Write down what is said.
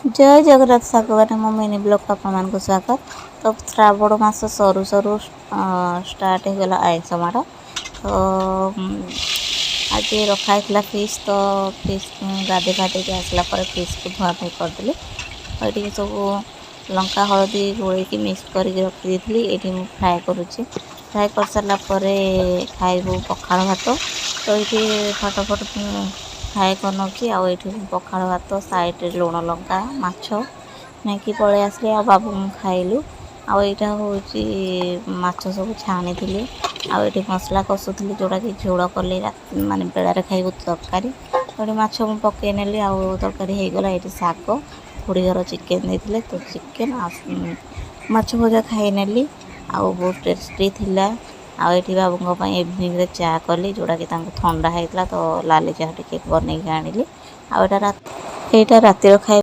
जय जगन्नाथ सागवान मो मिनी ब्लॉग आपको स्वागत। तो श्रावण मास सरू सरू स्टार्ट हो गला आइंस माड़। तो आज रखाई फिश। तो फिश गाधे फाधे आसला फिश को धुआधुई करदेली। ये सब लंका हलदी गोल मिक्स कर रखी ये फ्राए करुच्ची। फ्राए कर सारा खाइबू पखाड़ भात। तो ये फटाफट फ्राए कर नौकि आठ पखाड़ भात साइड लुण लंका माछ नहीं कि पलि आसले आ बाबू खाइलु। आईटा हूँ माछ सब छाणी थी। आठ मसला कषुली जोटा कि झोल कले माने बेड़ार खाइबू तरकारी। तो माछ पकई नेली तरकारी होगला। ये शाग खुड़ी घर चिकेन देते तो चिकेन माछ भजा खाई नेली। बहुत टेस्टी थिला। आठी बाबू इवनिंग रे चा कली जोटा कि ठंडा होता। तो लाली चाह टे बन आनिली। आईटा रातिर खाई